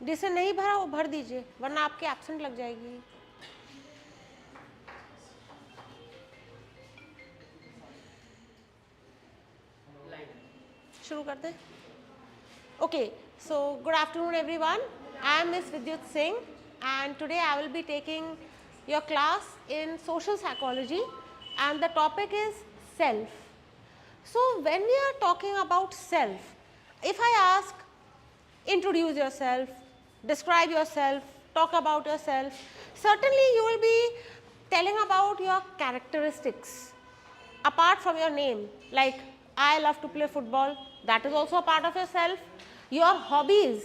जिसे नहीं भरा वो भर दीजिए, वरना आपकी एब्सेंट लग जाएगी। शुरू करते हैं। Okay, so good afternoon everyone. I am Miss Vidyut Singh and today I will be taking your class in social psychology and the topic is self. So when we are talking about self, if I ask introduce yourself, describe yourself, talk about yourself, certainly you will be telling about your characteristics apart from your name, like I love to play football, that is also a part of yourself. Your hobbies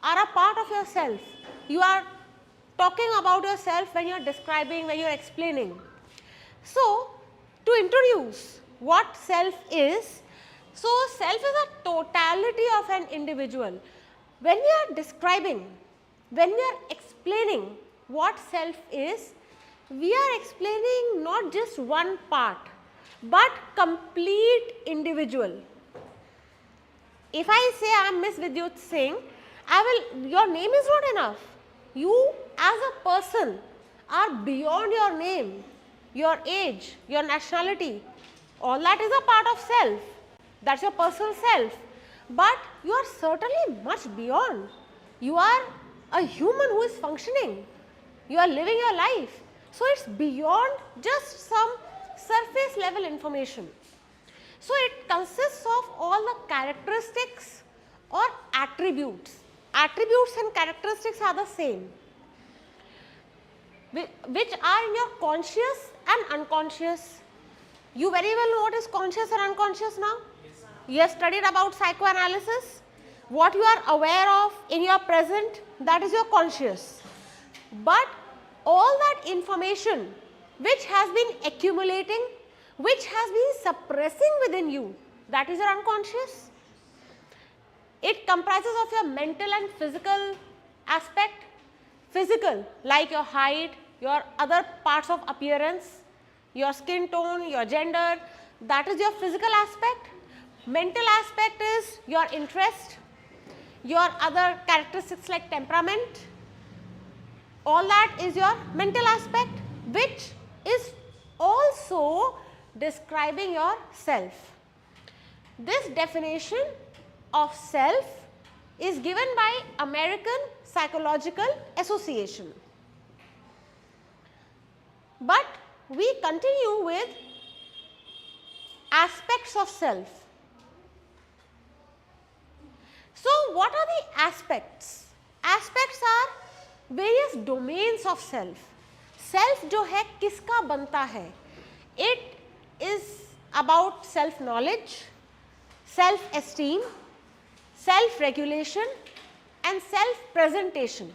are a part of yourself. You are talking about yourself when you are describing, when you are explaining. So, to introduce what self is, so self is a totality of an individual. When we are describing, when we are explaining what self is, we are explaining not just one part, but complete individual. If I say I am Miss Vidyut Singh, your name is not enough. You as a person are beyond your name, your age, your nationality, all that is a part of self, that is your personal self. But you are certainly much beyond. You are a human who is functioning, you are living your life. So, it is beyond just some surface level information. So, it consists of all the characteristics or attributes. Attributes and characteristics are the same, which are in your conscious and unconscious. You very well know what is conscious and unconscious now. Yes. You have studied about psychoanalysis. What you are aware of in your present, that is your conscious. But all that information which has been accumulating, which has been suppressing within you, that is your unconscious. It comprises of your mental and physical aspect. Physical, like your height, your other parts of appearance, your skin tone, your gender, that is your physical aspect. Mental aspect is your interest, your other characteristics like temperament, all that is your mental aspect, which is also describing your self. This definition of self is given by American Psychological Association. But we continue with aspects of self. So, what are the aspects? Aspects are various domains of self. Self जो है किसका बनता है? It is about self knowledge, self esteem, self regulation and self presentation.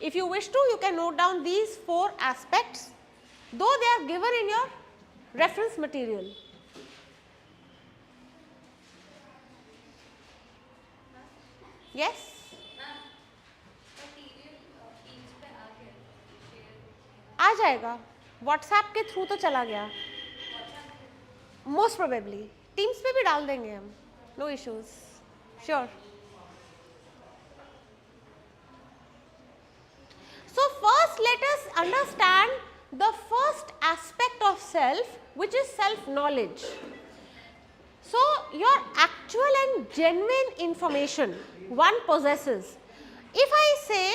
If you wish to, you can note down these 4 aspects, though they are given in your reference material. Yes? आ जाएगा, WhatsApp के through तो चला गया, most probably teams पे भी डाल देंगे हम, no issues, sure. So first let us understand the first aspect of self, which is self knowledge. So your actual and genuine information one possesses. If I say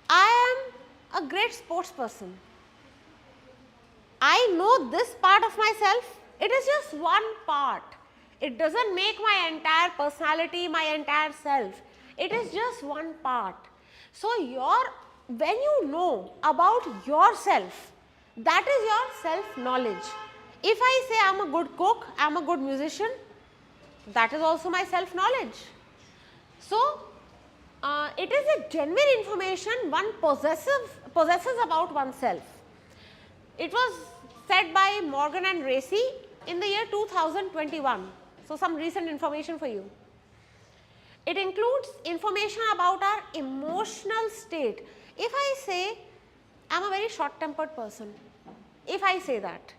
I am a great sports person, I know this part of myself, it is just one part. It does not make my entire personality, my entire self. It is just one part. So when you know about yourself, that is your self knowledge. If I say I am a good cook, I am a good musician, that is also my self knowledge. So it is a genuine information one possesses about oneself. It was said by Morgan and Racy in the year 2021. So some recent information for you. It includes information about our emotional state. If I say I am a very short tempered person, if I say that,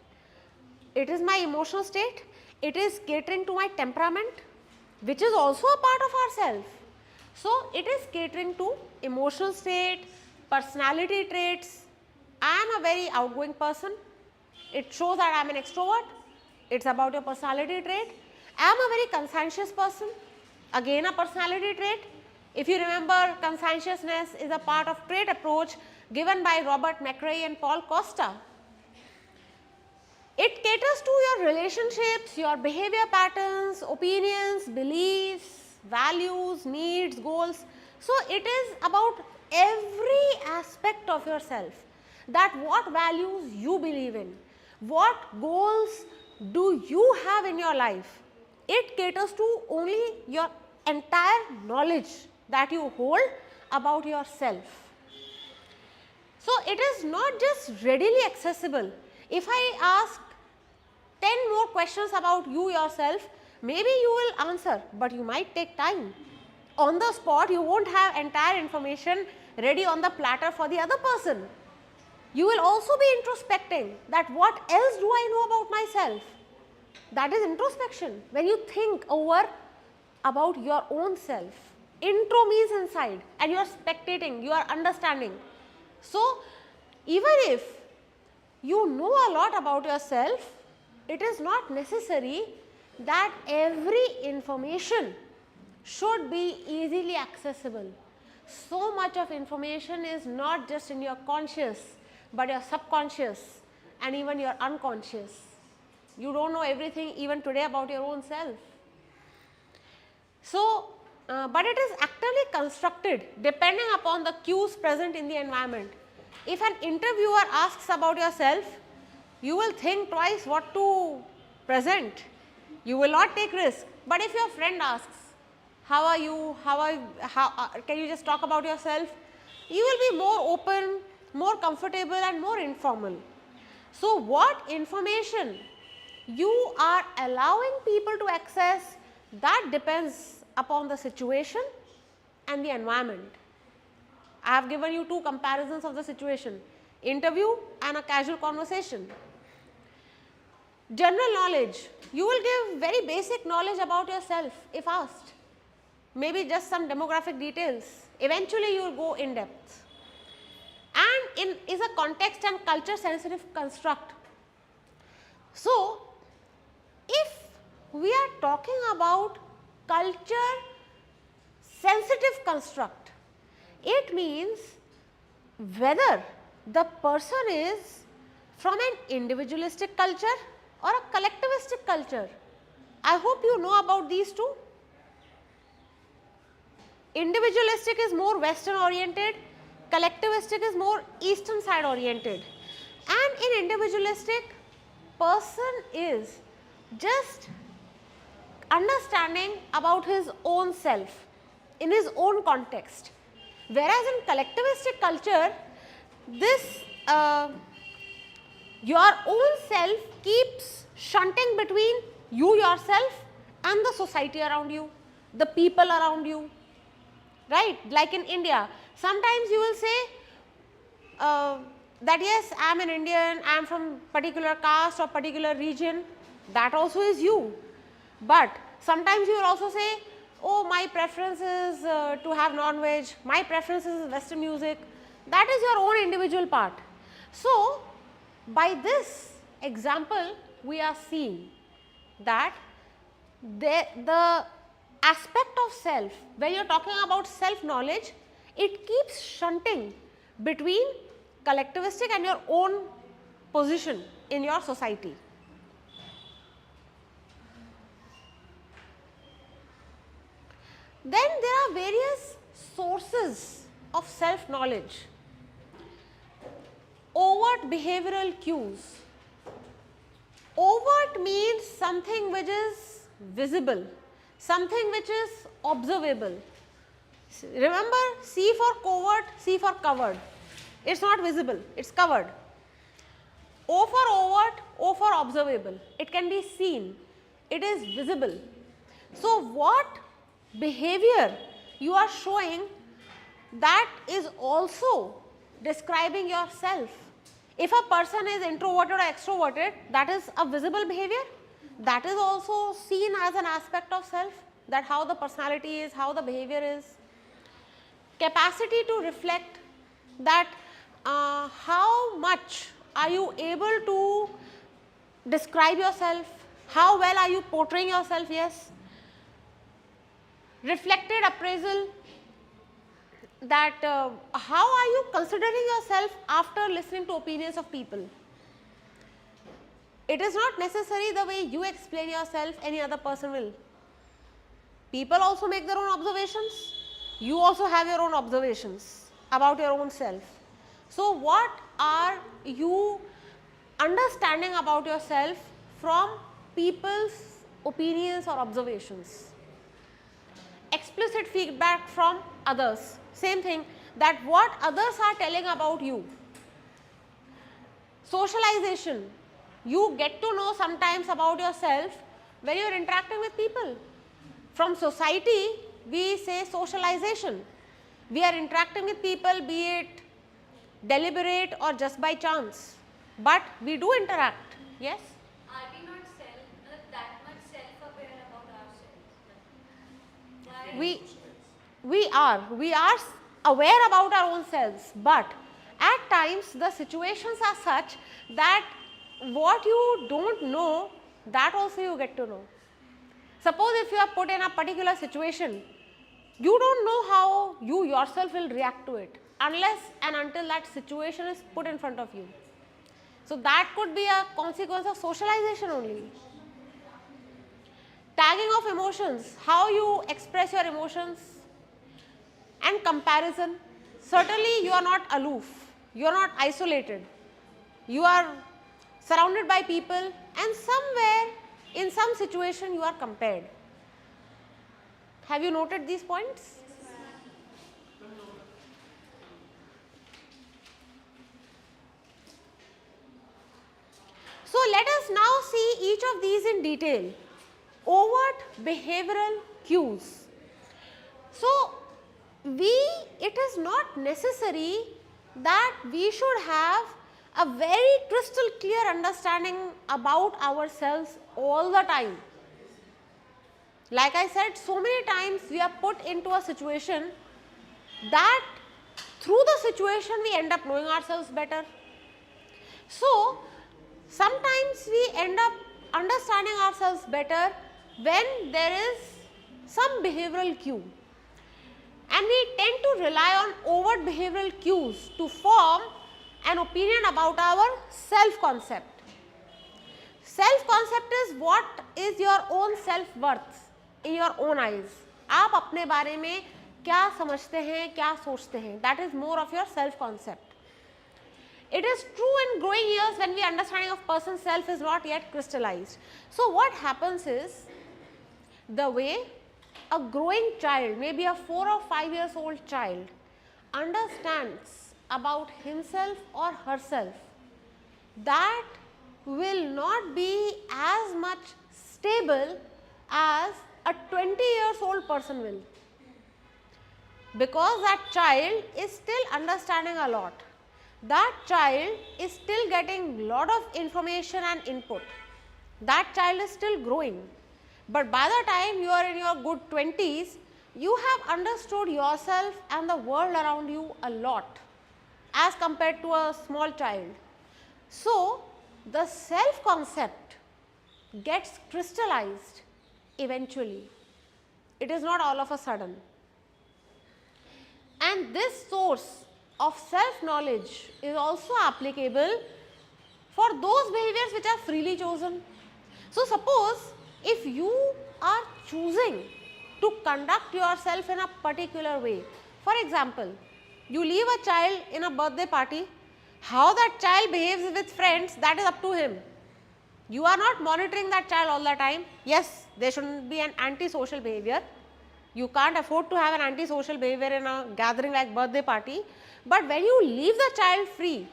it is my emotional state, it is catering to my temperament, which is also a part of ourself. So, it is catering to emotional state, personality traits. I am a very outgoing person. It shows that I am an extrovert. It is about your personality trait. I am a very conscientious person. Again a personality trait. If you remember, conscientiousness is a part of trait approach given by Robert McRae and Paul Costa. It caters to your relationships, your behavior patterns, opinions, beliefs, values, needs, goals. So, it is about every aspect of yourself, that what values you believe in, what goals do you have in your life. It caters to only your entire knowledge that you hold about yourself. So, it is not just readily accessible. If I ask 10 more questions about you yourself, maybe you will answer, but you might take time. On the spot, you will not have entire information ready on the platter for the other person. You will also be introspecting that what else do I know about myself. That is introspection, when you think over about your own self. Intro means inside, and you are spectating, you are understanding. So, even if you know a lot about yourself, it is not necessary that every information should be easily accessible. So much of information is not just in your conscious, but your subconscious and even your unconscious. You do not know everything even today about your own self. So, but it is actively constructed depending upon the cues present in the environment. If an interviewer asks about yourself, you will think twice what to present. You will not take risk. But if your friend asks, how are you, can you just talk about yourself? You will be more open, more comfortable and more informal. So, what information you are allowing people to access, that depends upon the situation and the environment. I have given you two comparisons of the situation, interview and a casual conversation. General knowledge, you will give very basic knowledge about yourself if asked, maybe just some demographic details, eventually you will go in depth. And is a context and culture sensitive construct. So, if we are talking about culture sensitive construct, it means whether the person is from an individualistic culture or a collectivistic culture. I hope you know about these two. Individualistic is more western oriented, collectivistic is more eastern side oriented. And in individualistic, person is just understanding about his own self in his own context. Whereas in collectivistic culture, this your own self keeps shunting between you yourself and the society around you, the people around you, right. Like in India, sometimes you will say that yes, I am an Indian, I am from particular caste or particular region, that also is you. But sometimes you will also say, oh, my preference is to have non-veg, my preference is western music, that is your own individual part. So, by this example, we are seeing that the aspect of self, when you are talking about self knowledge, it keeps shunting between collectivistic and your own position in your society. Then there are various sources of self knowledge. Overt behavioral cues. Overt means something which is visible, something which is observable. Remember, C for covert, C for covered. It is not visible, it is covered. O for overt, O for observable. It can be seen, it is visible. So, what behavior you are showing, that is also describing yourself. If a person is introverted or extroverted, that is a visible behavior, that is also seen as an aspect of self, that how the personality is, how the behavior is. capacity to reflect that how much are you able to describe yourself, how well are you portraying yourself, yes. Reflected appraisal, that how are you considering yourself after listening to opinions of people. It is not necessary the way you explain yourself, any other person will. People also make their own observations, you also have your own observations about your own self. So, what are you understanding about yourself from people's opinions or observations? Explicit feedback from others, same thing, that what others are telling about you. Socialization, you get to know sometimes about yourself when you are interacting with people. From society, we say socialization. We are interacting with people, be it deliberate or just by chance, but we do interact, yes. Are we not that much self-aware about ourselves? We are aware about our own selves, but at times the situations are such that what you don't know, that also you get to know. Suppose if you are put in a particular situation, you don't know how you yourself will react to it unless and until that situation is put in front of you. So, that could be a consequence of socialization only. Tagging of emotions, how you express your emotions, and comparison. Certainly, you are not aloof, you are not isolated, you are surrounded by people, and somewhere in some situation you are compared. Have you noted these points? So, let us now see each of these in detail. Overt behavioral cues. So, it is not necessary that we should have a very crystal clear understanding about ourselves all the time. Like I said, so many times we are put into a situation that through the situation we end up knowing ourselves better. So, sometimes we end up understanding ourselves better when there is some behavioral cue, and we tend to rely on overt behavioral cues to form an opinion about our self concept. Self concept is what is your own self worth in your own eyes. आप अपने बारे में क्या समझते हैं, क्या सोचते हैं, that is more of your self concept. It is true in growing years when the understanding of person's self is not yet crystallized. So, what happens is, the way a growing child, maybe a 4 or 5 years old child, understands about himself or herself, that will not be as much stable as a 20 years old person will, because that child is still understanding a lot. That child is still getting lot of information and input. That child is still growing. But by the time you are in your good 20s, you have understood yourself and the world around you a lot as compared to a small child. So, the self concept gets crystallized eventually. It is not all of a sudden. And this source of self knowledge is also applicable for those behaviors which are freely chosen. So, suppose if you are choosing to conduct yourself in a particular way, for example, you leave a child in a birthday party, how that child behaves with friends, that is up to him. You are not monitoring that child all the time. Yes, there shouldn't be an antisocial behavior. You can't afford to have an antisocial behavior in a gathering like birthday party. But when you leave the child free,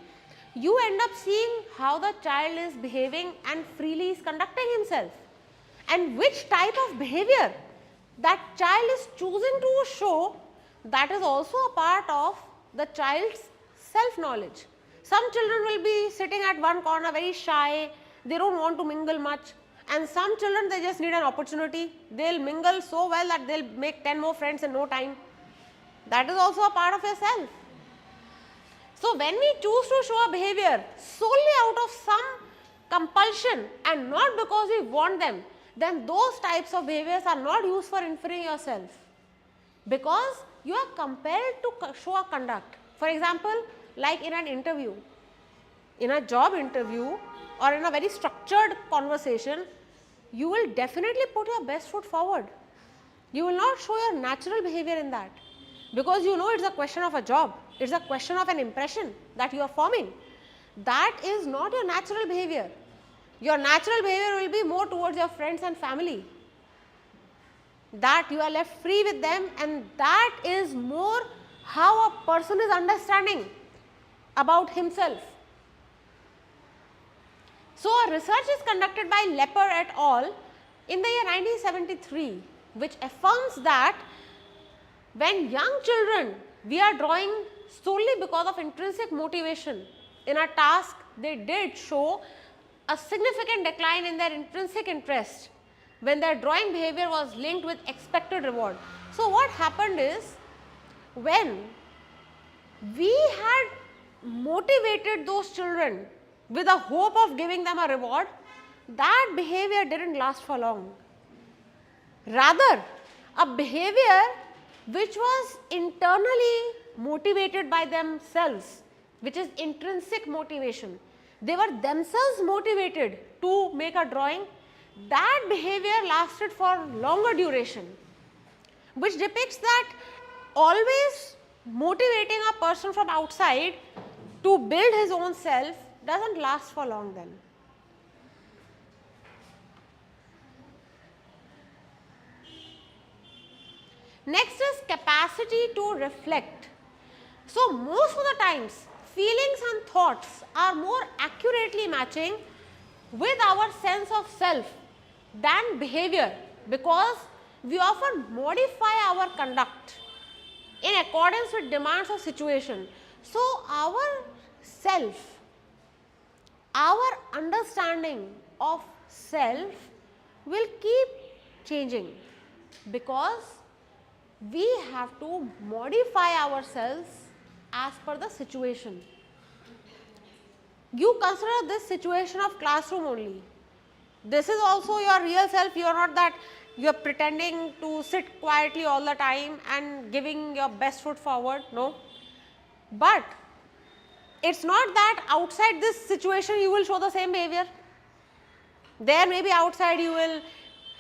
you end up seeing how the child is behaving and freely is conducting himself, and which type of behavior that child is choosing to show, that is also a part of the child's self knowledge. Some children will be sitting at one corner very shy, they don't want to mingle much, and some children, they just need an opportunity, they will mingle so well that they will make 10 more friends in no time. That is also a part of yourself. So when we choose to show a behavior solely out of some compulsion and not because we want them, then those types of behaviors are not used for inferring yourself, because you are compelled to show a conduct. For example, like in an interview, in a job interview or in a very structured conversation, you will definitely put your best foot forward. You will not show your natural behavior in that, because you know it is a question of a job, it is a question of an impression that you are forming. That is not your natural behavior. Your natural behavior will be more towards your friends and family, that you are left free with them, and that is more how a person is understanding about himself. So a research is conducted by Lepper et al. In the year 1973, which affirms that when young children we are drawing solely because of intrinsic motivation in a task, they did show a significant decline in their intrinsic interest when their drawing behavior was linked with expected reward. So what happened is, when we had motivated those children with the hope of giving them a reward, that behavior did not last for long. Rather, a behavior which was internally motivated by themselves, which is intrinsic motivation, they were themselves motivated to make a drawing, that behavior lasted for longer duration, which depicts that always motivating a person from outside to build his own self does not last for long then. Next is capacity to reflect. So most of the times feelings and thoughts are more accurately matching with our sense of self than behavior, because we often modify our conduct in accordance with demands of situation. So our self, our understanding of self will keep changing, because we have to modify ourselves as per the situation. You consider this situation of classroom only. This is also your real self. You are not that you are pretending to sit quietly all the time and giving your best foot forward, no. But it is not that outside this situation you will show the same behavior. There maybe outside you will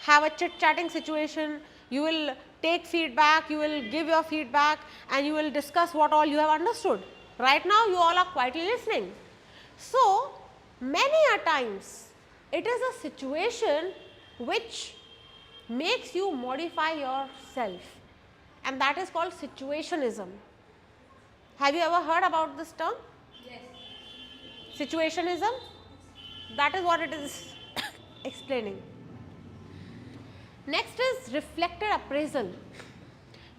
have a chit chatting situation, you will take feedback, you will give your feedback, and you will discuss what all you have understood. Right now you all are quietly listening. So many a times it is a situation which makes you modify yourself, and that is called situationism. Have you ever heard about this term? Yes. Situationism? That is what it is explaining. Next is reflected appraisal.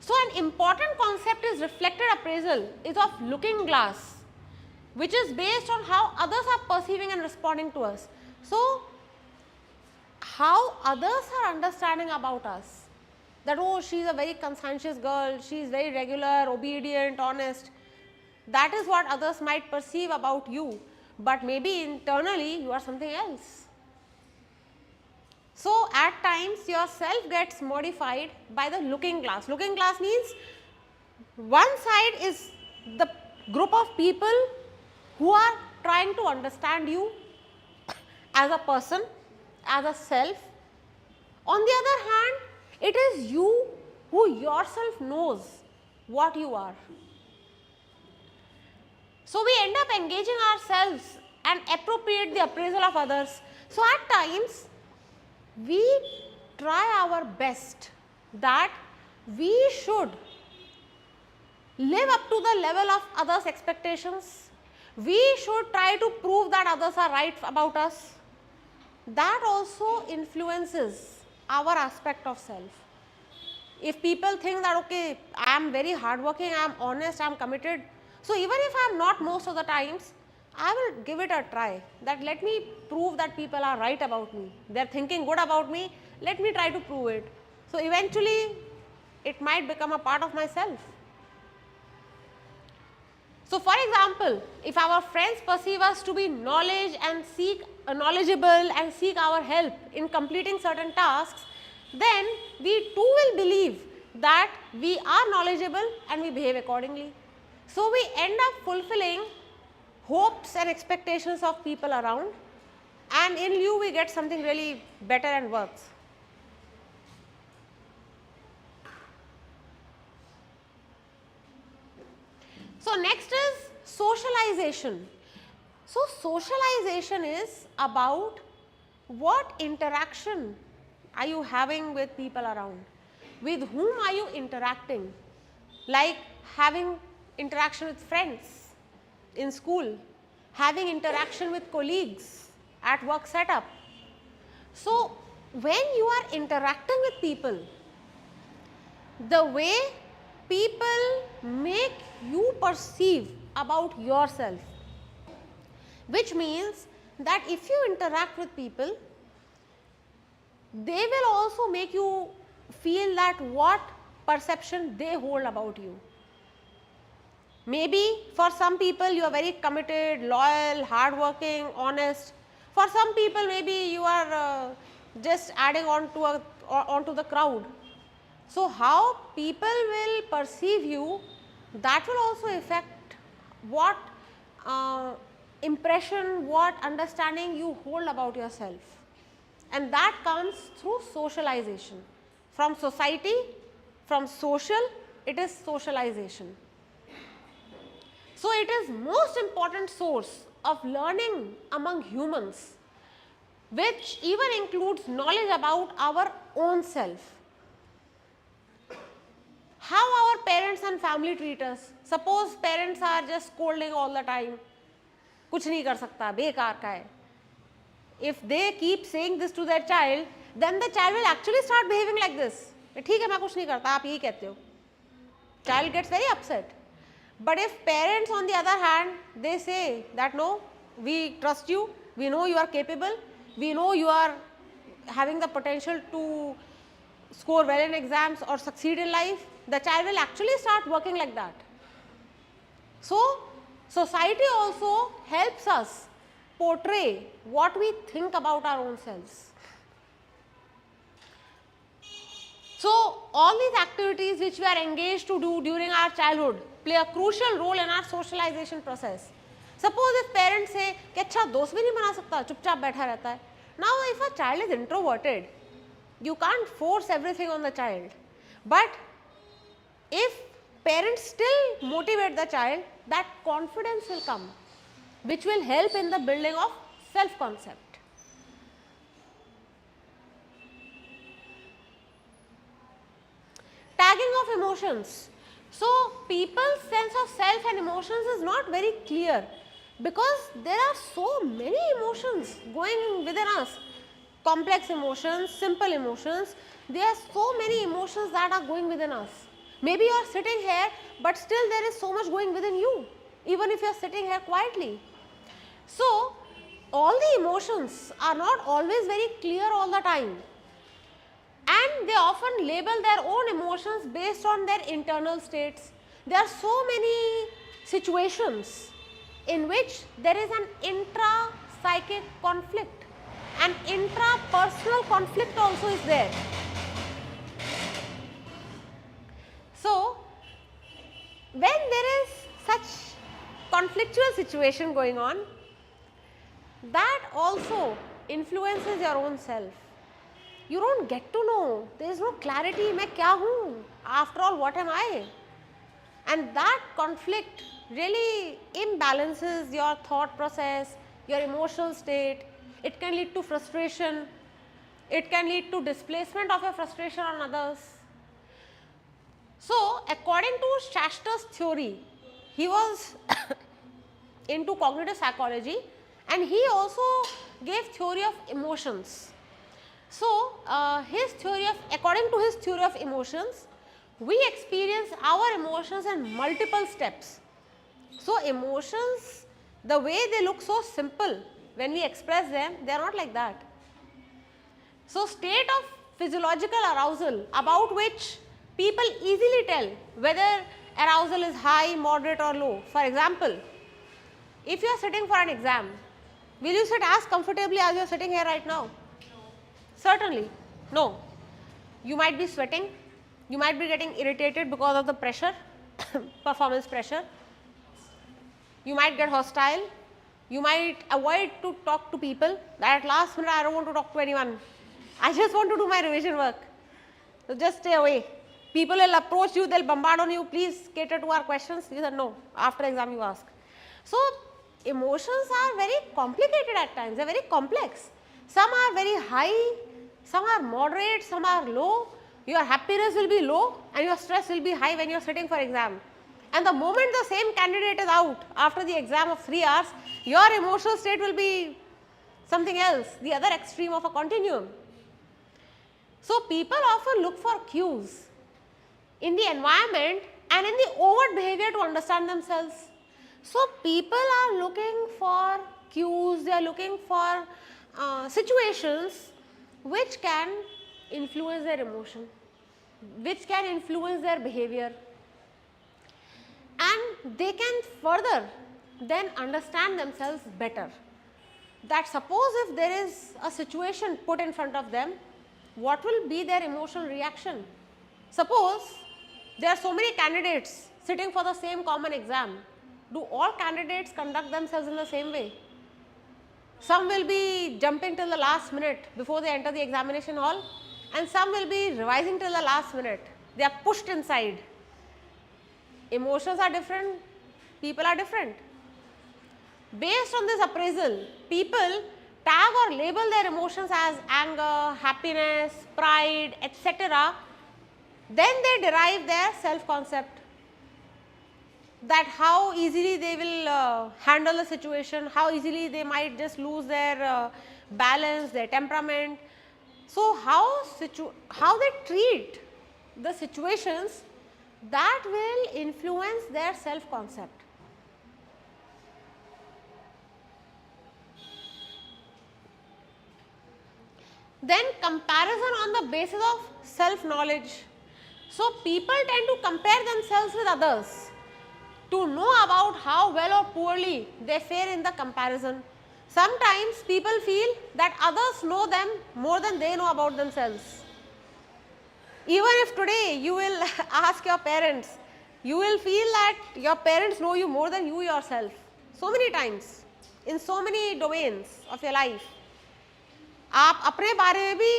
So an important concept is reflected appraisal is of looking glass, which is based on how others are perceiving and responding to us. So how others are understanding about us, that oh, she is a very conscientious girl, she is very regular, obedient, honest. That is what others might perceive about you, but maybe internally you are something else. So at times your self gets modified by the looking glass. Looking glass means one side is the group of people who are trying to understand you as a person, as a self. On the other hand, it is you who yourself knows what you are. So we end up engaging ourselves and appropriate the appraisal of others. So at times we try our best that we should live up to the level of others' expectations. We should try to prove that others are right about us. That also influences our aspect of self. If people think that okay, I am very hardworking, I am honest, I am committed. So even if I am not most of the times, I will give it a try, that let me prove that people are right about me. They are thinking good about me, let me try to prove it. So eventually it might become a part of myself. So, for example, if our friends perceive us to be knowledgeable and seek our help in completing certain tasks, then we too will believe that we are knowledgeable and we behave accordingly. So, we end up fulfilling hopes and expectations of people around, and in lieu we get something really better and worse. So, next is socialization. So, socialization is about what interaction are you having with people around, with whom are you interacting, like having interaction with friends in school, having interaction with colleagues at work setup. So, when you are interacting with people, the way people make you perceive about yourself, which means that if you interact with people, they will also make you feel that what perception they hold about you. Maybe for some people you are very committed, loyal, hardworking, honest. For some people maybe you are just adding on to onto the crowd. So, how people will perceive you, that will also affect what impression, what understanding you hold about yourself, and that comes through socialization. From society, from social, it is socialization. So, it is most important source of learning among humans, which even includes knowledge about our own self. How our parents and family treat us. Suppose parents are just scolding all the time, कुछ नहीं कर सकता, बेकार का है. If they keep saying this to their child, then the child will actually start behaving like this. ठीक है मैं कुछ नहीं करता, आप यही कहते हो. Child gets very upset. But if parents on the other hand, they say that no, we trust you, we know you are capable, we know you are having the potential to score well in exams or succeed in life, the child will actually start working like that. So, society also helps us portray what we think about our own selves. So, all these activities which we are engaged to do during our childhood play a crucial role in our socialization process. Suppose if parents say कि अच्छा दोस्त भी नहीं बना सकता, चुपचाप बैठा रहता है. Now, if a child is introverted, you can't force everything on the child. But if parents still motivate the child, that confidence will come, which will help in the building of self-concept. Tagging of emotions. So, people's sense of self and emotions is not very clear, because there are so many emotions going within us. Complex emotions, simple emotions, there are so many emotions that are going within us. Maybe you are sitting here, but still there is so much going within you, even if you are sitting here quietly. So, all the emotions are not always very clear all the time, and they often label their own emotions based on their internal states. There are so many situations in which there is an intra-psychic conflict, and intra-personal conflict also is there. So, when there is such conflictual situation going on, that also influences your own self. You don't get to know, there is no clarity, मैं क्या हूँ, after all what am I? And that conflict really imbalances your thought process, your emotional state. It can lead to frustration, it can lead to displacement of your frustration on others. So, according to Shaster's theory, he was into cognitive psychology, and he also gave theory of emotions. So, according to his theory of emotions, we experience our emotions in multiple steps. So, emotions, the way they look so simple when we express them, they are not like that. So, state of physiological arousal about which people easily tell whether arousal is high, moderate or low. For example, if you are sitting for an exam, will you sit as comfortably as you are sitting here right now? No. Certainly, no. You might be sweating, you might be getting irritated because of the pressure, performance pressure. You might get hostile, you might avoid to talk to people, that at last minute I don't want to talk to anyone, I just want to do my revision work. So just stay away. People will approach you, they'll bombard on you, please cater to our questions. You said no, after exam you ask. So emotions are very complicated at times, they are very complex. Some are very high, some are moderate, some are low. Your happiness will be low and your stress will be high when you are sitting for exam. And the moment the same candidate is out after the exam of 3 hours, your emotional state will be something else, the other extreme of a continuum. So people often look for cues in the environment and in the overt behavior to understand themselves. So people are looking for cues, they are looking for situations which can influence their emotion, which can influence their behavior, and they can further then understand themselves better. That suppose if there is a situation put in front of them, what will be their emotional reaction? Suppose there are so many candidates sitting for the same common exam. Do all candidates conduct themselves in the same way? Some will be jumping till the last minute before they enter the examination hall, and some will be revising till the last minute. They are pushed inside. Emotions are different, people are different. Based on this appraisal, people tag or label their emotions as anger, happiness, pride, etc. Then they derive their self-concept, that how easily they will handle the situation, how easily they might just lose their balance, their temperament. So how they treat the situations, that will influence their self-concept. Then comparison on the basis of self-knowledge. So people tend to compare themselves with others to know about how well or poorly they fare in the comparison. Sometimes people feel that others know them more than they know about themselves. Even if today you will ask your parents, you will feel that your parents know you more than you yourself. So many times, in so many domains of your life. आप अपने बारे में भी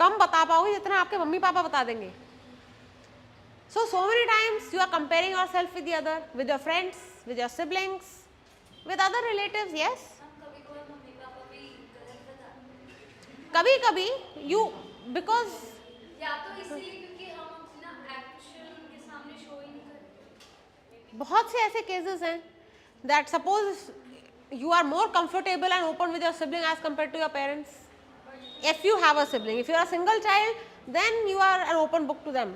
कम बता पाओगे जितना आपके mummy papa बता देंगे. So many times you are comparing yourself with the other, with your friends, with your siblings, with other relatives, yes. कभी-कभार मम्मी पापा भी गलत बताते हैं. कभी-कभी you, because या तो इसलिए क्योंकि हम अपना एक्चुअल उनके सामने शो ही नहीं करते. बहुत से ऐसे cases हैं that suppose you are more comfortable and open with your sibling as compared to your parents. If you have a sibling, if you are a single child, then you are an open book to them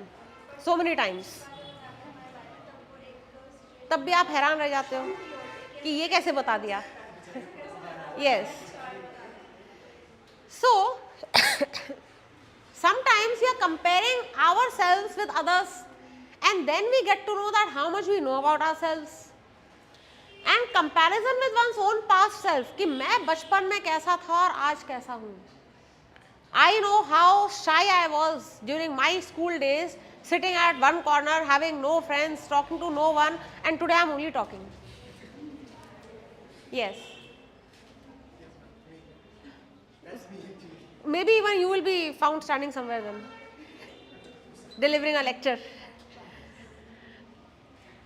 so many times. तब भी आप हैरान रह जाते हो कि ये कैसे बता दिया. Yes. So sometimes we are comparing ourselves with others, and then we get to know that how much we know about ourselves. And comparison with one's own past self, कि मैं बचपन में कैसा था और आज कैसा हूँ. I know how shy I was during my school days, sitting at one corner, having no friends, talking to no one, and today I am only talking. Yes. Maybe even you will be found standing somewhere then, delivering a lecture.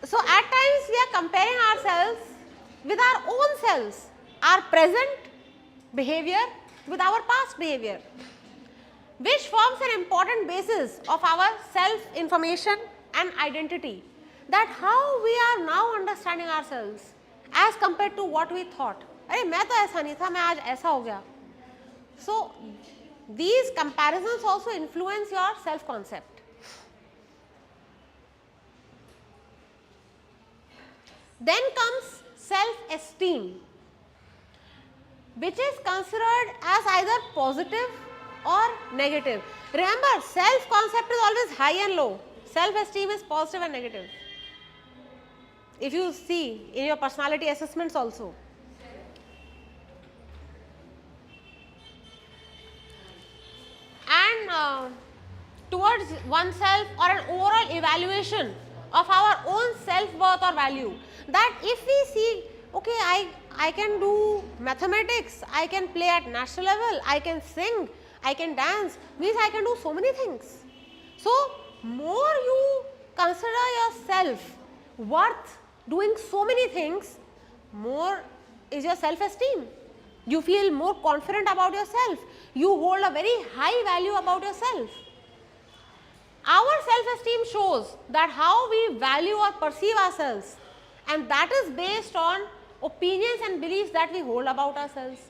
So at times we are comparing ourselves with our own selves, our present behavior with our past behavior, which forms an important basis of our self-information and identity, that how we are now understanding ourselves as compared to what we thought. अरे मैं तो ऐसा नहीं था, मैं आज ऐसा हो गया. So these comparisons also influence your self-concept. Then comes self-esteem, which is considered as either positive or negative. Remember, self-concept is always high and low. Self-esteem is positive and negative. if you see in your personality assessments also. And towards oneself, or an overall evaluation of our own self-worth or value, that if we see, okay, I can do mathematics, I can play at national level, I can sing, I can dance, means I can do so many things. So more you consider yourself worth doing so many things, more is your self-esteem. You feel more confident about yourself. You hold a very high value about yourself. Our self-esteem shows that how we value or perceive ourselves, and that is based on opinions and beliefs that we hold about ourselves.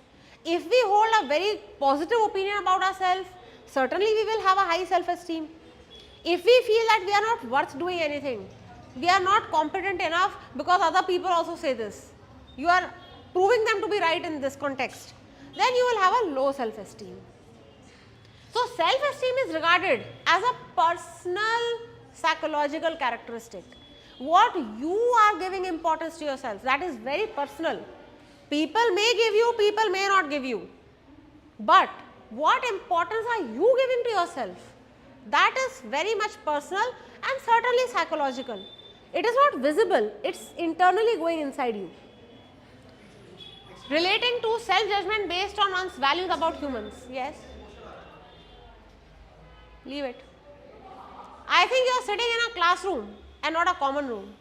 If we hold a very positive opinion about ourselves, certainly we will have a high self-esteem. If we feel that we are not worth doing anything, we are not competent enough because other people also say this, you are proving them to be right in this context, then you will have a low self-esteem. So self-esteem is regarded as a personal psychological characteristic. What you are giving importance to yourself, that is very personal. People may give you, people may not give you. But what importance are you giving to yourself? That is very much personal and certainly psychological. It is not visible, it is internally going inside you. Relating to self-judgment based on one's values about humans. Yes? Leave it. I think you are sitting in a classroom and not a common room.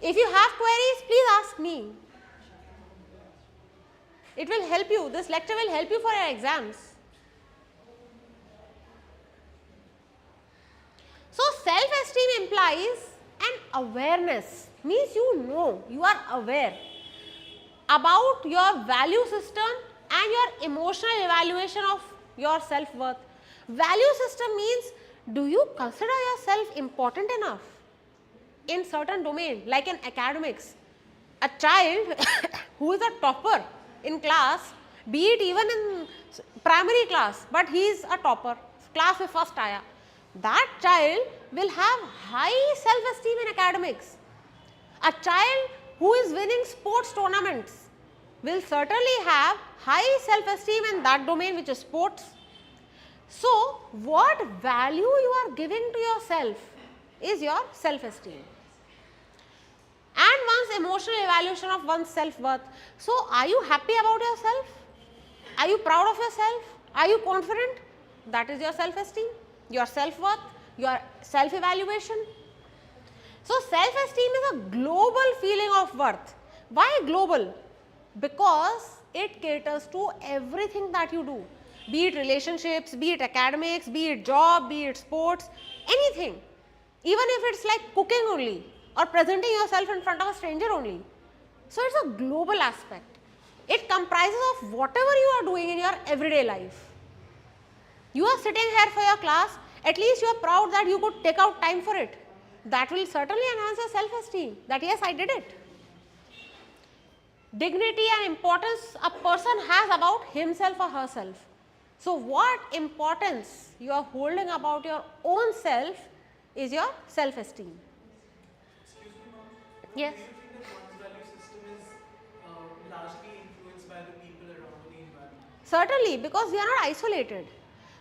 If you have queries, please ask me. It will help you. This lecture will help you for your exams. So self-esteem implies an awareness, means you know, you are aware about your value system and your emotional evaluation of your self-worth. Value system means, do you consider yourself important enough in certain domain, like in academics? A child who is a topper in class, be it even in primary class, but he is a topper, class में first आया, that child will have high self-esteem in academics. A child who is winning sports tournaments will certainly have high self-esteem in that domain, which is sports. So what value you are giving to yourself is your self-esteem and one's emotional evaluation of one's self-worth. So are you happy about yourself? Are you proud of yourself? Are you confident? That is your self-esteem, your self-worth, your self-evaluation. So self-esteem is a global feeling of worth. Why global? Because it caters to everything that you do, be it relationships, be it academics, be it job, be it sports, anything. Even if it's like cooking only or presenting yourself in front of a stranger only. So it's a global aspect. It comprises of whatever you are doing in your everyday life. You are sitting here for your class, at least you are proud that you could take out time for it. That will certainly enhance your self-esteem, that yes, I did it. Dignity and importance a person has about himself or herself. So what importance you are holding about your own self is your self-esteem. Excuse me, ma'am. Yes. Do you think that one's value system is largely influenced by the people around the environment? Certainly, because we are not isolated.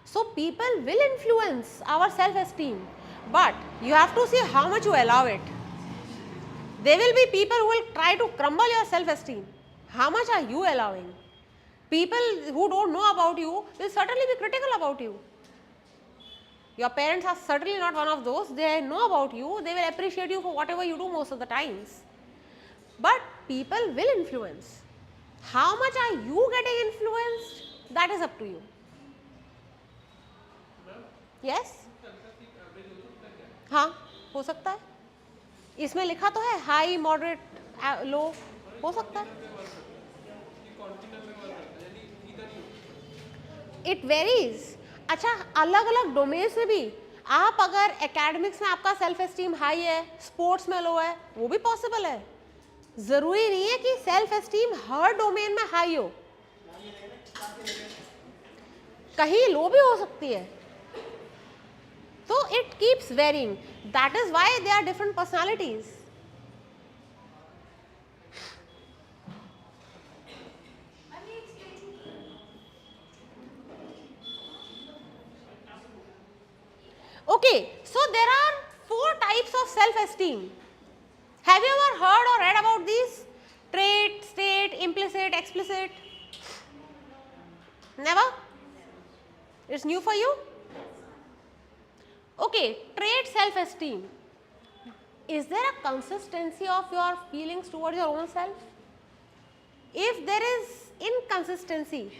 So people will influence our self-esteem, but you have to see how much you allow it. There will be people who will try to crumble your self-esteem. How much are you allowing? People who don't know about you will certainly be critical about you. Your parents are certainly not one of those. They know about you. They will appreciate you for whatever you do most of the times. But people will influence. How much are you getting influenced? That is up to you. Yes? हाँ, हो सकता है. इसमें लिखा तो है high, moderate, लो, हो सकता है. It varies. अच्छा, अलग अलग डोमेन से भी आप अगर एकेडमिक्स में आपका सेल्फ एस्टीम हाई है, स्पोर्ट्स में लो है, वो भी पॉसिबल है. जरूरी नहीं है कि सेल्फ एस्टीम हर डोमेन में हाई हो, कहीं लो भी हो सकती है. So it keeps varying. That is why they are different personalities. Okay, so there are 4 types of self-esteem. Have you ever heard or read about these? Trait, state, implicit, explicit? Never? It's new for you? Okay, trait self-esteem. Is there a consistency of your feelings towards your own self? If there is inconsistency,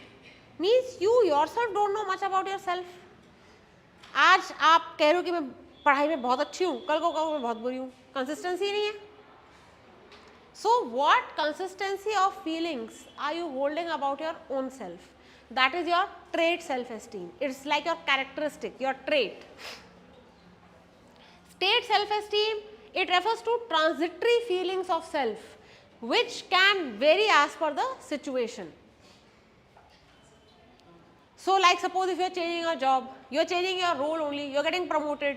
means you yourself don't know much about yourself. आज आप कह रहे हो कि मैं पढ़ाई में बहुत अच्छी हूँ, कल को कहो मैं बहुत बुरी हूँ, कंसिस्टेंसी नहीं है. So what consistency of feelings are you holding about your own self? That is your trait self-esteem. It's like your characteristic, your trait. State self-esteem, it refers to transitory feelings of self which can vary as per the situation. So like suppose if you are changing your job, you are changing your role only, you are getting promoted,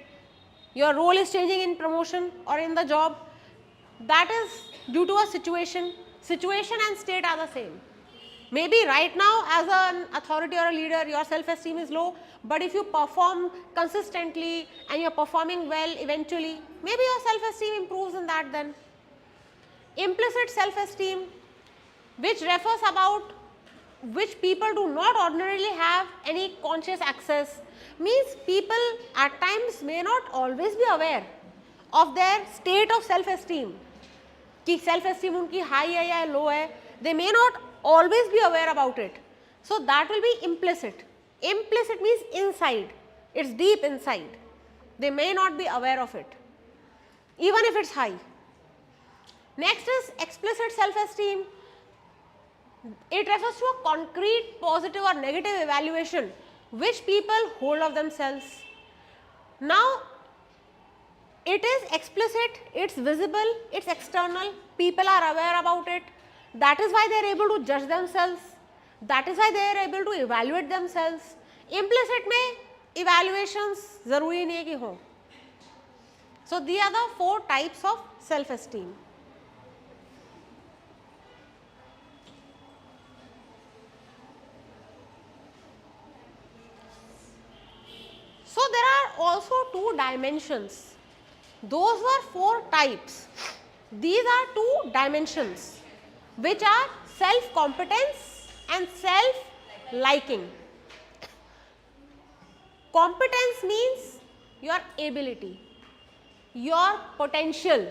your role is changing in promotion or in the job, that is due to a situation. Situation and state are the same. Maybe right now as an authority or a leader your self-esteem is low, but if you perform consistently and you are performing well eventually, maybe your self-esteem improves in that then. Implicit self-esteem, which refers about which people do not ordinarily have any conscious access, means people at times may not always be aware of their state of self-esteem. कि self-esteem उनकी high है या low है, they may not always be aware about it. So that will be implicit. Implicit means inside, it's deep inside. They may not be aware of it, even if it's high. Next is explicit self-esteem. It refers to a concrete positive or negative evaluation which people hold of themselves. Now it is explicit, it's visible, it's external, people are aware about it. That is why they are able to judge themselves. That is why they are able to evaluate themselves. Implicit में evaluations ज़रूरी नहीं है कि हो. So these are the 4 types of self-esteem. So there are also 2 dimensions. Those were 4 types. These are 2 dimensions which are self-competence and self-liking. Competence means your ability, your potential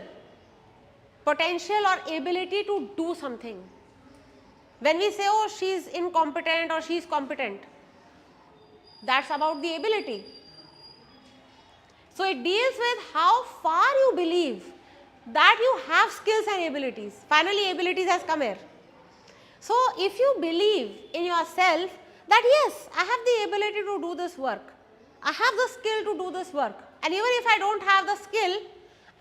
or ability to do something. When we say, oh, she is incompetent or she is competent, that's about the ability. So it deals with how far you believe that you have skills and abilities. Finally, abilities has come here. So if you believe in yourself that yes, I have the ability to do this work, I have the skill to do this work, and even if I don't have the skill,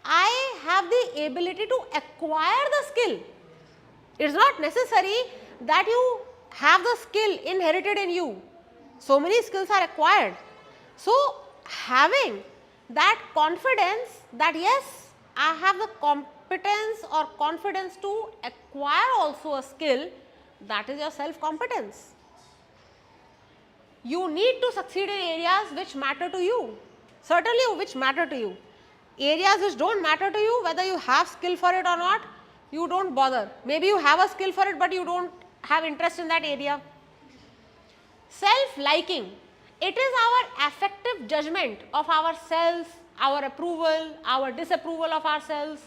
I have the ability to acquire the skill. It's not necessary that you have the skill inherited in you. So many skills are acquired. So having that confidence that yes, I have the competence or confidence to acquire also a skill, that is your self-competence. You need to succeed in areas which matter to you, certainly which matter to you. Areas which don't matter to you, whether you have skill for it or not, you don't bother. Maybe you have a skill for it but you don't have interest in that area. Self-liking, it is our affective judgment of ourselves, our approval, our disapproval of ourselves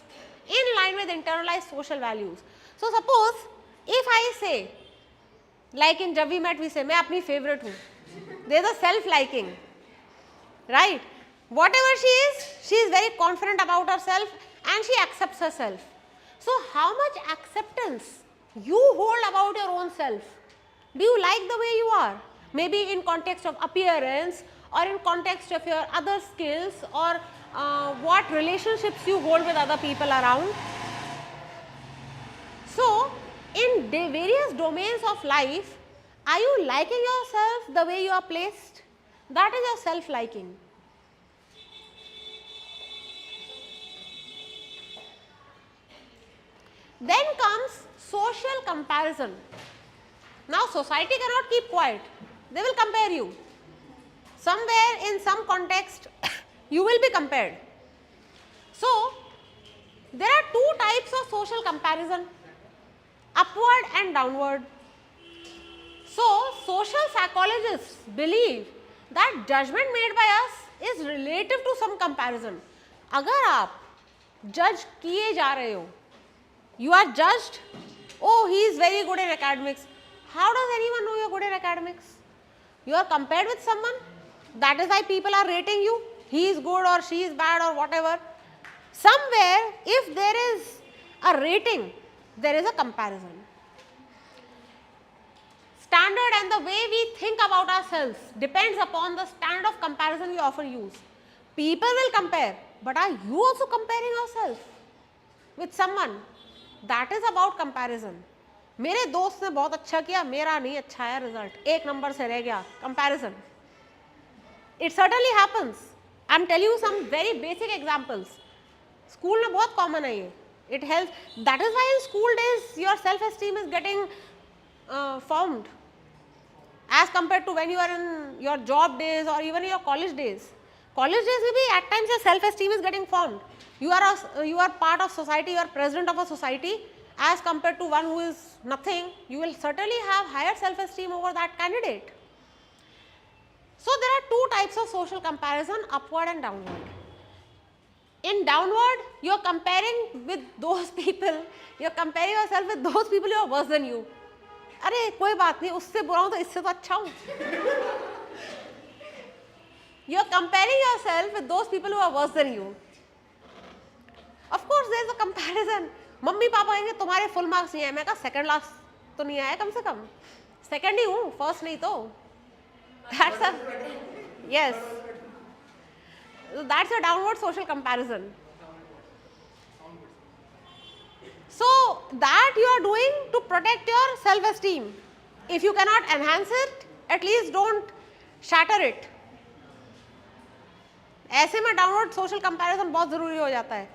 in line with internalized social values. So suppose if I say, like in Jab We Met we say, मैं अपनी favorite हूँ. There is a self-liking, right? Whatever she is very confident about herself and she accepts herself. So how much acceptance you hold about your own self? Do you like the way you are? Maybe in context of appearance or in context of your other skills or what relationships you hold with other people around. So in the various domains of life, are you liking yourself the way you are placed? That is your self-liking. Then comes social comparison. Now society cannot keep quiet, they will compare you. Somewhere in some context you will be compared. So there are two types of social comparison, upward and downward. So social psychologists believe that judgment made by us is relative to some comparison. अगर आप judge किए जा रहे हो, you are judged, oh he is very good in academics. How does anyone know you are good in academics? You are compared with someone, that is why people are rating you, he is good or she is bad or whatever. Somewhere if there is a rating, there is a comparison. Standard and the way we think about ourselves depends upon the standard of comparison we often use. People will compare, but are you also comparing yourself with someone? That is about comparison. मेरे दोस्त ने बहुत अच्छा किया, मेरा नहीं अच्छा आया रिजल्ट, एक नंबर से रह गया, comparison. It certainly happens. I am telling you some very basic examples. School में बहुत common है ये. It helps. That is why in school days your self-esteem is getting formed, as compared to when you are in your job days or even your college days. College days will be at times your self-esteem is getting formed. You are part of society, you are president of a society, as compared to one who is nothing. You will certainly have higher self-esteem over that candidate. So there are two types of social comparison, upward and downward. In downward, you are comparing with those people, you are comparing yourself with those people who are worse than you. अरे कोई बात नहीं, उससे बुरा हूँ तो इससे तो अच्छा हूँ. You are comparing yourself with those people who are worse than you. Of course, there is a comparison. Mummy papa कहेंगे तुम्हारे फुल मार्क्स नहीं आए, मैं कहा सेकंड लास्ट तो नहीं आया, कम से कम सेकंड ही हूँ, फर्स्ट नहीं तो. That's a yes. That's a downward social comparison. So that you are doing to protect your self-esteem. If you cannot enhance it, at least don't shatter it. ऐसे में downward social comparison बहुत ज़रूरी हो जाता है.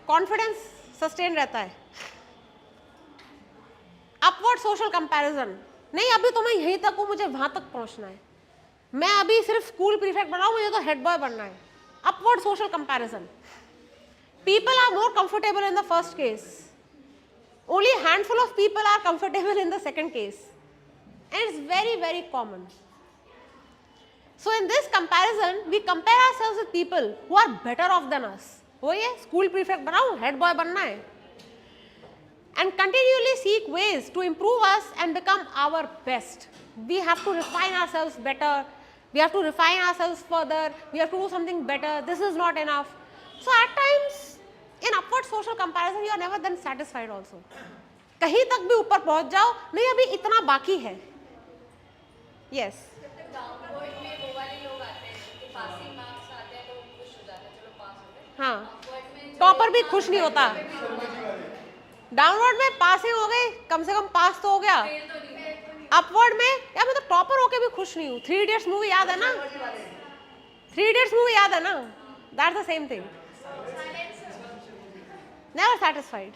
Confidence sustain रहता है. Upward social comparison, नहीं अभी तो मैं यहीं तक हूँ, मुझे वहाँ तक पहुँचना है, मैं अभी सिर्फ स्कूल प्रीफेक्ट बना हूँ, मुझे तो हेड बॉय बनना है. Upward social comparison. People are more comfortable in the first case. Only a handful of people are comfortable in the second case. And it's very, very common. So in this comparison, we compare ourselves with people who are better off than us. वही है, school prefect बनाऊँ, head boy बनना है. And continually seek ways to improve us and become our best. We have to refine ourselves better. We have to refine ourselves further. We have to do something better. This is not enough. So at times, in upward social comparison, you are never then satisfied also. कहीं तक भी ऊपर पहुंच जाओ, नहीं अभी इतना बाकी है. Yes. डाउनवर्ड में वो वाले लोग आते हैं कि पासिंग मार्क्स आते हैं तो खुश हो जाते हैं, चलो पास हो गए. हाँ. अपवर्ड में टॉपर भी खुश नहीं होता. डाउनवर्ड में पासिंग हो गई, कम से कम पास तो हो गया. फेल तो नहीं है. अपवर्ड में यार मैं तो टॉपर होके भी खुश नहीं हूँ. 3 Idiots मूवी याद है ना? 3 Idiots मूवी याद है ना? That's the same thing. Never satisfied.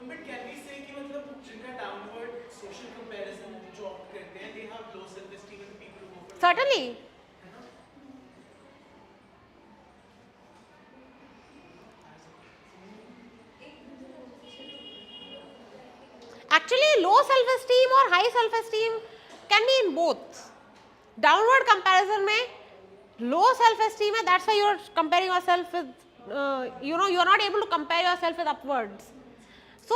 But can we say कि मतलब जिनका downward social comparison जो opt करते हैं, they have low self-esteem and people who go for Certainly. Actually, low self-esteem or high self-esteem can be in both. Downward comparison में low self-esteem है, that's why you are comparing yourself with, you are not able to compare yourself with upwards. So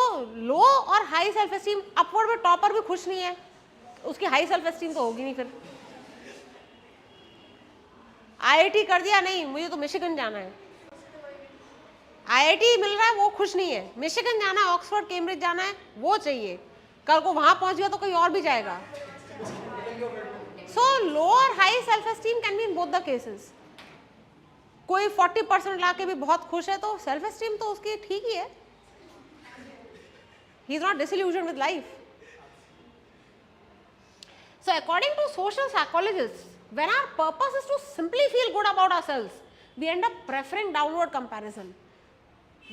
low और high self-esteem, upward में topper भी खुश नहीं है, उसकी high self-esteem तो होगी नहीं फिर. IIT कर दिया, नहीं मुझे तो मिशिगन जाना है. IIT मिल रहा है वो खुश नहीं है, मिशिगन जाना है, ऑक्सफोर्ड केम्ब्रिज जाना है वो चाहिए. कल को वहां पहुंच गया तो कहीं और भी जाएगा. So low और high self-esteem can be in both the cases. कोई 40% लाके भी बहुत खुश है तो self-esteem तो उसकी ठीक ही है. He is not disillusioned with life. So according to social psychologists, when our purpose is to simply feel good about ourselves, we end up preferring downward comparison.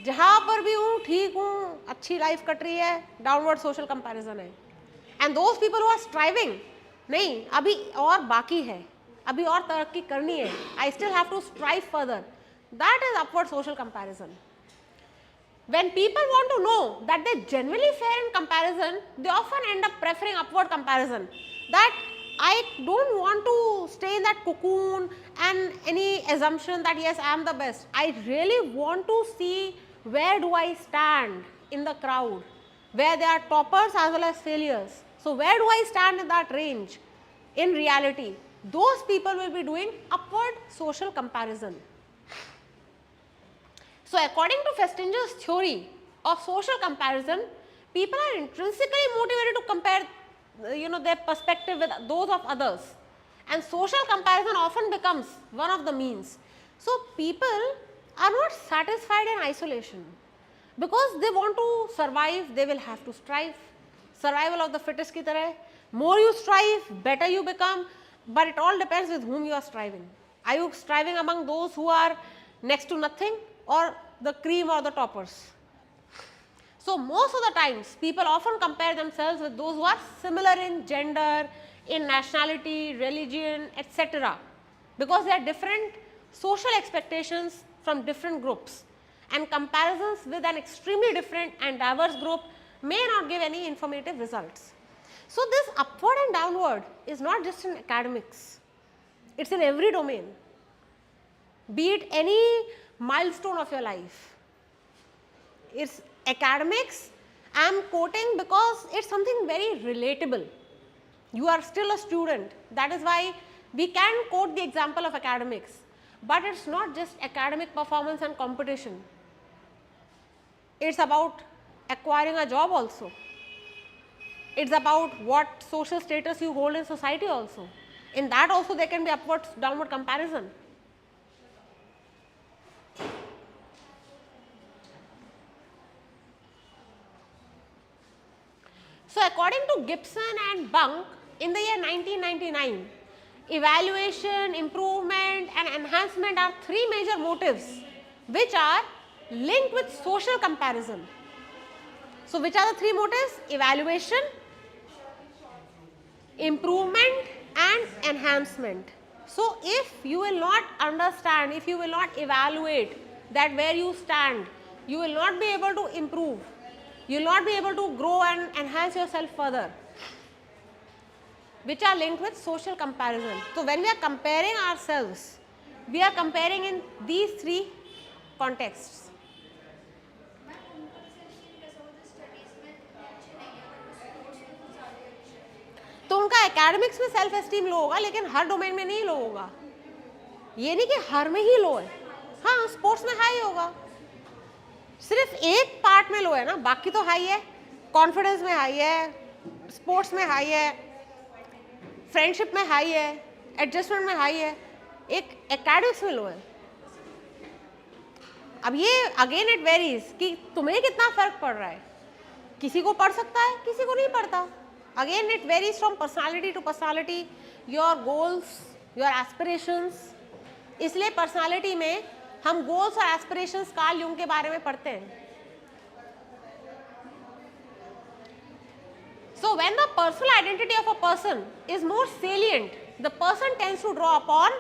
जहाँ पर भी हूँ ठीक हूँ, अच्छी लाइफ कट रही है, डाउनवर्ड सोशल कंपैरिजन है. And those people who are striving, नहीं अभी और बाकी है, अभी और तरक्की करनी है, I still have to strive further, that is upward social comparison. When people want to know that they genuinely fare in comparison, they often end up preferring upward comparison. That I don't want to stay in that cocoon and any assumption that yes I am the best. I really want to see where do I stand in the crowd, where there are toppers as well as failures. So where do I stand in that range? In reality, those people will be doing upward social comparison. So according to Festinger's theory of social comparison, people are intrinsically motivated to compare their perspective with those of others, and social comparison often becomes one of the means. So people are not satisfied in isolation, because they want to survive, they will have to strive. Survival of the fittest की तरह, more you strive, better you become, but it all depends with whom you are striving. Are you striving among those who are next to nothing, or the cream or the toppers? So most of the times people often compare themselves with those who are similar in gender, in nationality, religion, etc., because they are different social expectations from different groups, and comparisons with an extremely different and diverse group may not give any informative results. So this upward and downward is not just in academics, it is in every domain, be it any milestone of your life. It's academics, I am quoting because it's something very relatable. You are still a student, that is why we can quote the example of academics, but it's not just academic performance and competition. It's about acquiring a job also. It's about what social status you hold in society also. In that also there can be upward downward comparison. So according to Gibson and Bunk, in the year 1999, evaluation, improvement and enhancement are three major motives which are linked with social comparison. So which are the three motives? Evaluation, improvement and enhancement. So if you will not understand, if you will not evaluate that where you stand, you will not be able to improve, you will not be able to grow and enhance yourself further, which are linked with social comparison. So when we are comparing ourselves, we are comparing in these three contexts. तो उनका academics में self esteem लो होगा, लेकिन हर domain में नहीं लो होगा. ये नहीं कि हर में ही लो है, हाँ स्पोर्ट्स में हाई होगा, सिर्फ एक पार्ट में लो है ना, बाकी तो हाई है. कॉन्फिडेंस में हाई है, स्पोर्ट्स में हाई है, फ्रेंडशिप में हाई है, एडजस्टमेंट में हाई है, एक एकेडमिक्स में लो है. अब ये अगेन इट वेरीज कि तुम्हें कितना फर्क पड़ रहा है. किसी को पड़ सकता है, किसी को नहीं पड़ता. Again it varies from personality to personality, your goals, your aspirations. इसलिए personality में हम goals और aspirations कार्ल यूंग के बारे में पढ़ते हैं. So when the personal identity of a person is more salient, the person tends to draw upon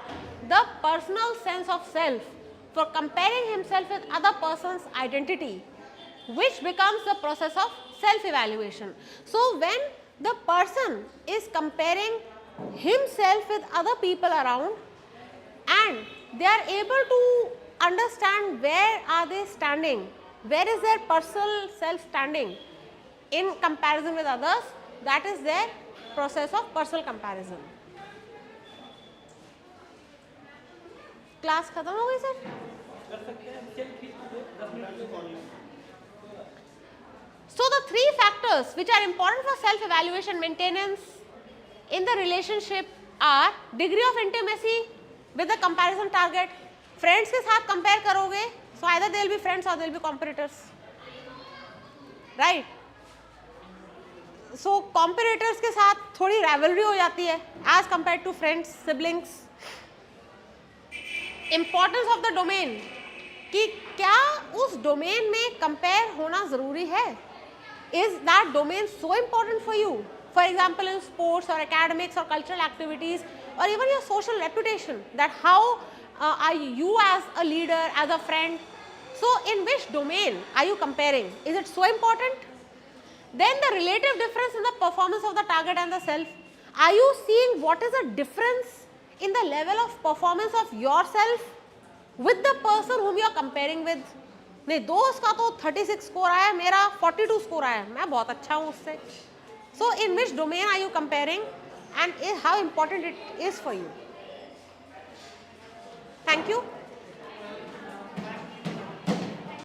the personal sense of self for comparing himself with other person's identity, which becomes the process of self-evaluation. So when the person is comparing himself with other people around and they are able to understand where are they standing, where is their personal self standing in comparison with others, that is their process of personal comparison. Class खत्म हो गई sir? So the three factors which are important for self-evaluation maintenance in the relationship are degree of intimacy with the comparison target. Friends के साथ compare करोगे, so either they will be friends or they will be competitors, right? So competitors के साथ थोड़ी rivalry हो जाती है as compared to friends, siblings. Importance of the domain कि क्या उस डोमेन में कंपेयर होना ज़रूरी है? Is that domain so important for you? For example, in sports or academics or cultural activities or even your social reputation, that how are you as a leader, as a friend? So, in which domain are you comparing? Is it so important? Then the relative difference in the performance of the target and the self. Are you seeing what is the difference in the level of performance of yourself with the person whom you are comparing with? नहीं, दोस्त का तो 36 score आया, मेरा 42 score आया, मैं बहुत अच्छा हूँ उससे. So in which domain are you comparing and how important it is for you? Thank you.